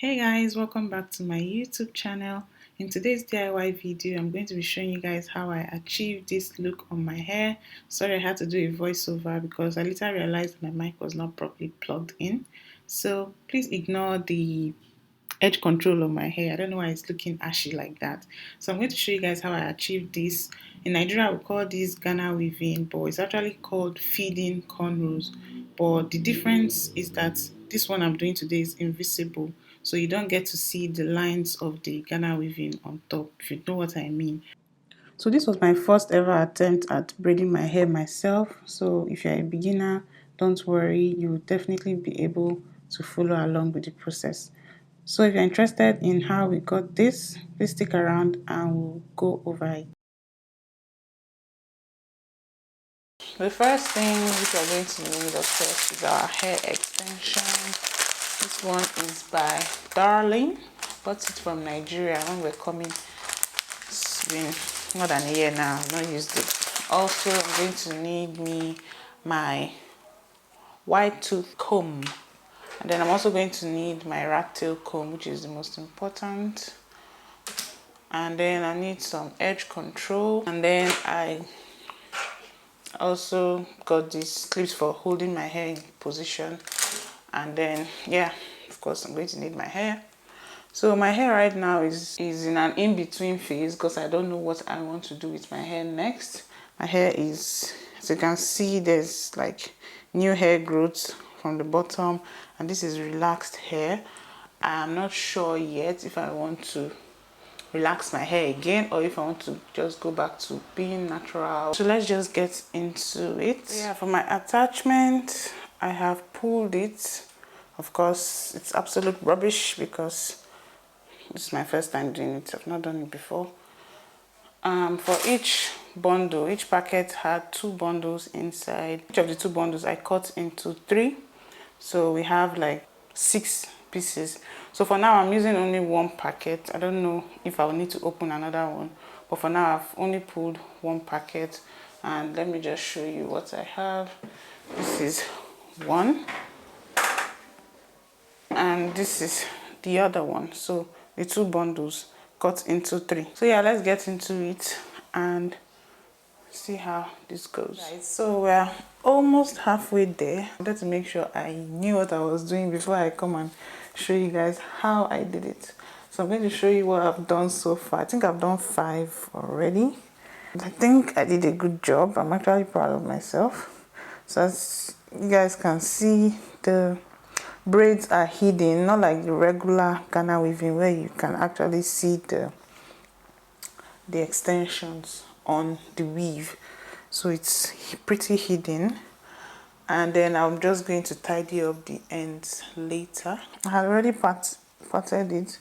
Hey guys, welcome back to my YouTube channel. In today's DIY video, I'm going to be showing you guys how I achieved this look on my hair. Sorry I had to do a voiceover because I later realized my mic was not properly plugged in. So please ignore the edge control of my hair. I don't know why it's looking ashy like that. So I'm going to show you guys how I achieved this. In Nigeria, we call this Ghana weaving, but it's actually called feeding cornrows. But the difference is that this one I'm doing today is invisible. So you don't get to see the lines of the Ghana weaving on top, if you know what I mean. So this was my first ever attempt at braiding my hair myself. So if you're a beginner, don't worry, you'll definitely be able to follow along with the process. So if you're interested in how we got this, please stick around and we'll go over it. The first thing which we're going to need, of course, is our hair extension. This one is by Darling. Bought it from Nigeria when we're coming. It's been more than a year now. I've not used it. Also, I'm going to need my wide tooth comb. And then I'm also going to need my rat tail comb, which is the most important. And then I need some edge control. And then I also got these clips for holding my hair in position. And then, yeah, of course, I'm going to need my hair. So my hair right now is in an in-between phase because I don't know what I want to do with my hair next. My hair is, as you can see, there's like new hair growth from the bottom, and this is relaxed hair. I'm not sure yet if I want to relax my hair again or if I want to just go back to being natural. So let's just get into it. Yeah, for my attachment, I have pulled it. Of course, it's absolute rubbish because this is my first time doing it. I've not done it before. For each bundle, each packet had 2 bundles inside. Each of the 2 bundles I cut into 3. So we have like 6 pieces. So for now I'm using only 1 packet. I don't know if I'll need to open another one. But for now I've only pulled 1 packet. And let me just show you what I have. This is 1. And this is the other one. So the 2 bundles cut into 3. So yeah, let's get into it and see how this goes. Right, so we're almost halfway there. I wanted to make sure I knew what I was doing before I come and show you guys how I did it. So I'm going to show you what I've done so far. I think I've done 5 already. I think I did a good job. I'm actually proud of myself. So as you guys can see, the braids are hidden, not like the regular Ghana weaving where you can actually see the extensions on the weave. So it's pretty hidden. And then I'm just going to tidy up the ends later. I had already parted it.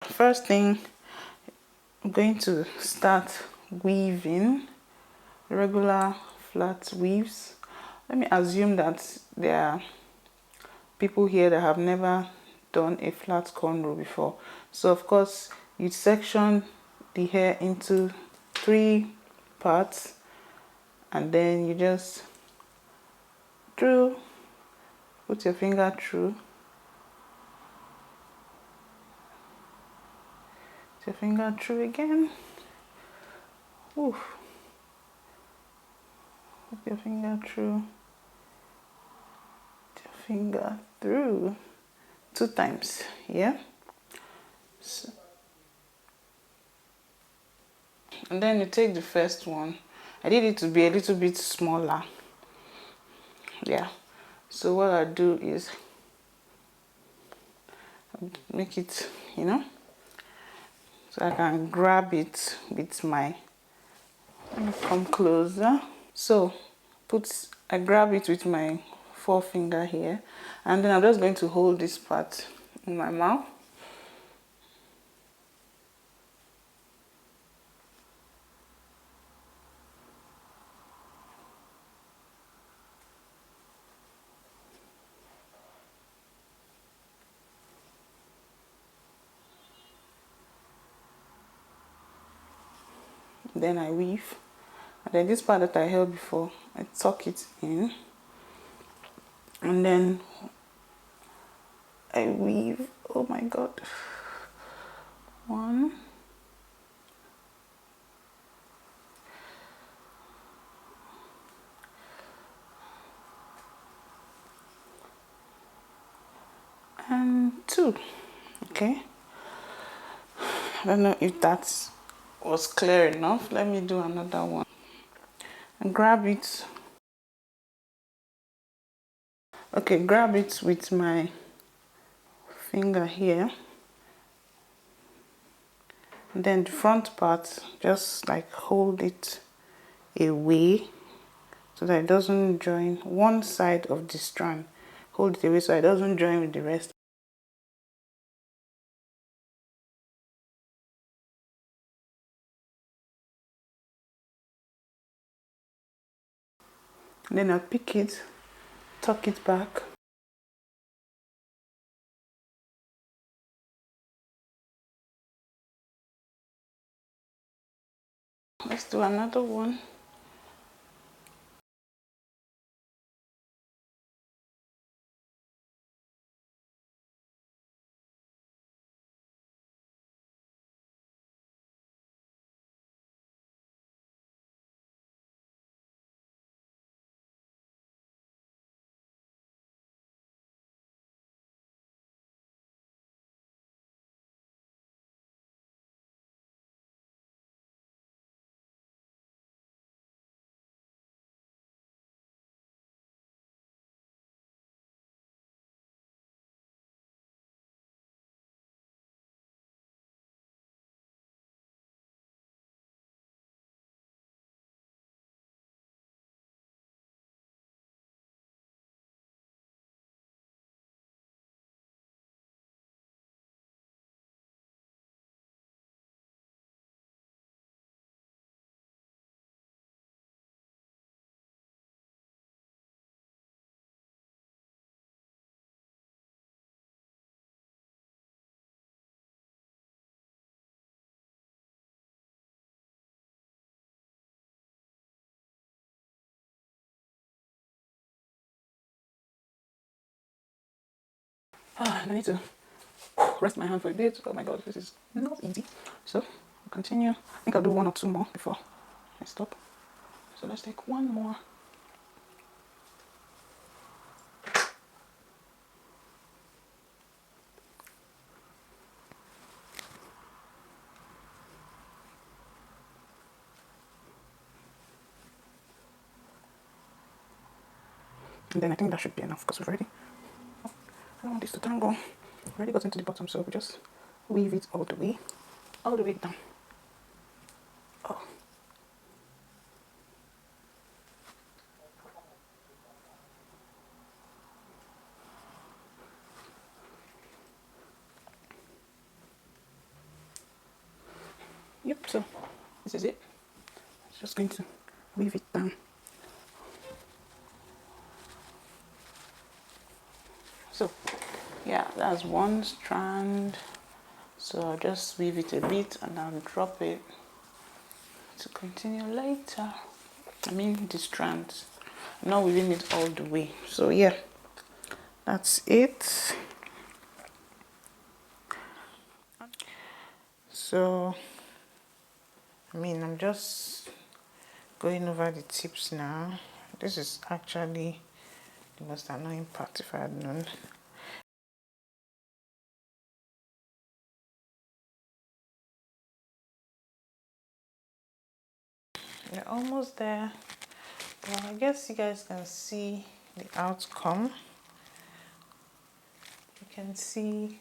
First thing, I'm going to start weaving regular flat weaves. Let me assume that there are people here that have never done a flat cornrow before. So of course you section the hair into 3 parts and then you just put your finger through, again. Oof. Put your finger through, put your finger through 2 times, yeah. So, and then you take the first one. I did it to be a little bit smaller, yeah. So what I do is make it, so I can grab it with my, let me come closer. So I grab it with my forefinger here, and then I'm just going to hold this part in my mouth. then I weave, and then this part that I held before, I tuck it in, and then I weave. Oh my god, one, and two. Okay, I don't know if that was clear enough. Let me do another one and grab it. Okay, grab it with my finger here, and then the front part, just like hold it away so that it doesn't join one side of the strand. Hold it away so it doesn't join with the rest. And then I'll pick it, tuck it back. Let's do another one. I need to rest my hand for a bit. Oh my god, this is not easy. So I'll continue. I think I'll do one or two more before I stop. So let's take one more. And then I think that should be enough because we've already, I don't want this to tangle. We've already got into the bottom, so we just weave it all the way down. Oh. Yep, so this is it. Just going to weave it down. So yeah, that's one strand. So I'll just weave it a bit and I'll drop it to continue later. I mean the strands. I'm not weaving it all the way. So yeah, that's it. So I mean, I'm just going over the tips now. This is actually the most annoying part, if I had known. We're almost there. Well, I guess you guys can see the outcome. You can see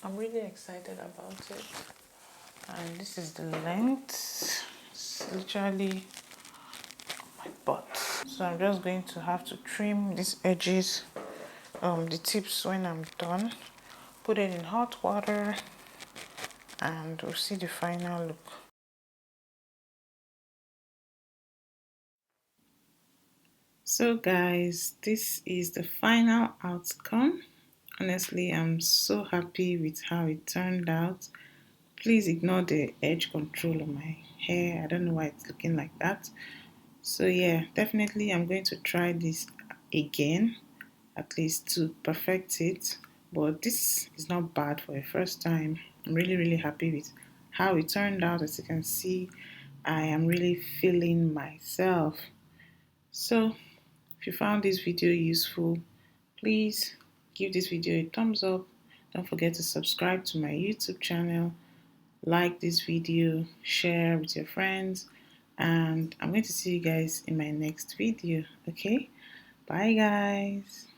I'm really excited about it. And this is the length. It's literally my butt. So I'm just going to have to trim these edges, the tips when I'm done. Put it in hot water and we'll see the final look. So guys, this is the final outcome. Honestly, I'm so happy with how it turned out. Please ignore the edge control on my hair. I don't know why it's looking like that. So yeah, definitely I'm going to try this again, at least to perfect it. But this is not bad for a first time. I'm really happy with how it turned out. As you can see, I am really feeling myself. So if you found this video useful, please give this video a thumbs up. Don't forget to subscribe to my YouTube channel, like this video, share with your friends, and I'm going to see you guys in my next video. Okay, bye guys.